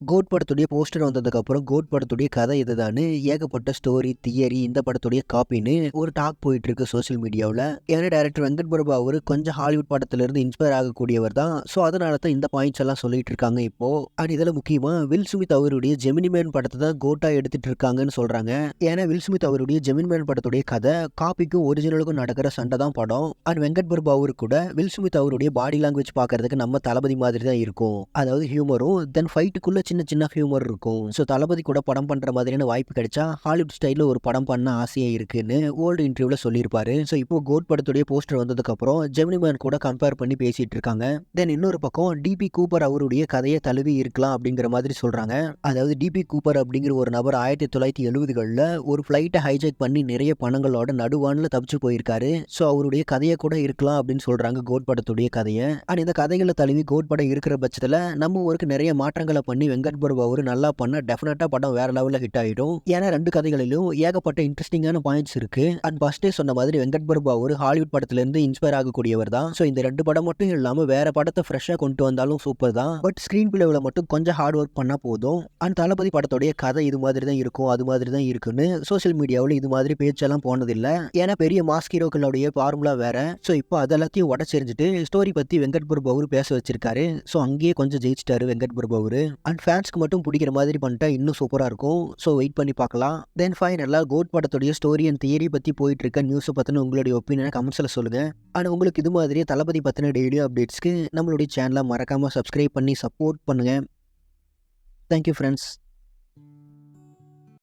Code படத்துடைய poster வந்ததுக்கப்புறம் code படத்துடைய கதை இதுதான்னு ஏகப்பட்ட ஸ்டோரி தியரி இந்த படத்துடைய காப்பின்னு ஒரு டாக் போயிட்டு இருக்கு சோசியல் மீடியாவில். ஏன்னா டைரக்டர் வெங்கட் பிரபு அவர் கொஞ்சம் ஹாலிவுட் படத்திலிருந்து இன்ஸ்பயர் ஆகக்கூடியவர் தான். ஸோ அதனால தான் இந்த பாயிண்ட்ஸ் எல்லாம் சொல்லிட்டு இருக்காங்க இப்போ. அண்ட் இதில் முக்கியமாக வில் ஸ்மித் அவருடைய ஜெமினி மேன் படத்தை தான் கோட்டா எடுத்துட்டு இருக்காங்கன்னு சொல்றாங்க. ஏன்னா வில் ஸ்மித் அவருடைய ஜெமினி மேன் படத்துடைய கதை காப்பிக்கும் ஒரிஜினலுக்கும் நடக்கிற சண்டை தான் படம். அண்ட் வெங்கட் பிரபு அவரு கூட வில் ஸ்மித் அவருடைய பாடி லாங்குவேஜ் பார்க்கறதுக்கு நம்ம தளபதி மாதிரி தான் இருக்கும். அதாவது ஹியூமரும் தென் ஃபைட்டுக்குள்ள சின்ன சின்ன ஹியூமர் இருக்கும். ஸோ தளபதி கூட படம் பண்ற மாதிரியான வாய்ப்பு கிடைச்சா ஹாலிவுட் ஸ்டைலில் ஒரு படம் பண்ண ஆசையா இருக்குன்னு ஓல்டு இன்டர்வியூல சொல்லியிருப்பாரு. ஸோ இப்போ கோட் படத்துடைய போஸ்டர் வந்ததுக்கு அப்புறம் ஜெமினி மேன் கூட கம்பேர் பண்ணி பேசிட்டு இருக்காங்க. தென் இன்னொரு பக்கம் டிபி கூப்பர் அவருடைய கதையை தழுவி இருக்கலாம் அப்படிங்கிற மாதிரி சொல்றாங்க. அதாவது டிபி கூப்பர் அப்படிங்கிற ஒரு நபர் 1970களில் ஒரு ஃபிளைட்டை ஹைஜெக் பண்ணி நிறைய பணங்களோட நடுவானில் தப்பிச்சு போயிருக்காரு. ஸோ அவருடைய கதையை கூட இருக்கலாம் அப்படின்னு சொல்றாங்க கோட் படத்துடைய கதையை. அண்ட் இந்த கதைகளை தழுவி கோட் படம் இருக்கிற பட்சத்தில் நம்ம ஊருக்கு நிறைய மாற்றங்களை பண்ணி வெங்கட் பிரபு அவரு நல்லா பண்ண டெஃபினட்டா படம் வேற லெவலில் ஹிட் ஆகிடும். ஏன்னா ரெண்டு கதைகளிலும் ஏகப்பட்ட இன்ட்ரெஸ்டிங்கான பாயிண்ட்ஸ் இருக்கு. அண்ட் ஃபர்ஸ்டே சொன்ன மாதிரி வெங்கட் பிரபு அவரு ஹாலிவுட் படத்திலிருந்து இன்ஸ்பயர் ஆகக்கூடியவர் தான். ஸோ இந்த ரெண்டு படம் மட்டும் இல்லாமல் வேற படத்தை ஃப்ரெஷ்ஷாக கொண்டு வந்தாலும் சூப்பர் தான். பட் ஸ்க்ரீன் பிளேவில் மட்டும் கொஞ்சம் ஹார்ட் ஒர்க் பண்ணால் போதும். அண்ட் தளபதி படத்துடைய கதை இது மாதிரி தான் இருக்கும் அது மாதிரி தான் இருக்குன்னு சோசியல் மீடியாவில் இது மாதிரி பேச்செல்லாம் போனதில்லை. ஏன்னா பெரிய மாஸ் ஹீரோக்களுடைய ஃபார்முலா வேற. ஸோ இப்போ அதெல்லாத்தையும் உடச்செறிஞ்சிட்டு ஸ்டோரி பற்றி வெங்கட் பிரபு அவரு பேச வச்சிருக்காரு. ஸோ அங்கேயே கொஞ்சம் ஜெயிச்சிட்டாரு வெங்கட் பிரபு அவரு. அண்ட் ஃபேன்ஸ்க்கு மட்டும் பிடிக்கிற மாதிரி பண்ணிட்டா இன்னும் சூப்பராக இருக்கும். ஸோ வெயிட் பண்ணி பார்க்கலாம். தென் ஃபைனலாக கோட் படத்துடைய ஸ்டோரி அண்ட் தியரி பற்றி போயிட்டு இருக்க நியூஸை பற்றின உங்களுடைய ஒப்பீனியனை கமெண்ட்ஸில் சொல்லுங்கள். ஆனால் உங்களுக்கு இது மாதிரியே தளபதி பற்றின டெய்லி அப்டேட்ஸ்க்கு நம்மளுடைய சேனலை மறக்காமல் சப்ஸ்கிரைப் பண்ணி சப்போர்ட் பண்ணுங்கள். Thank you friends.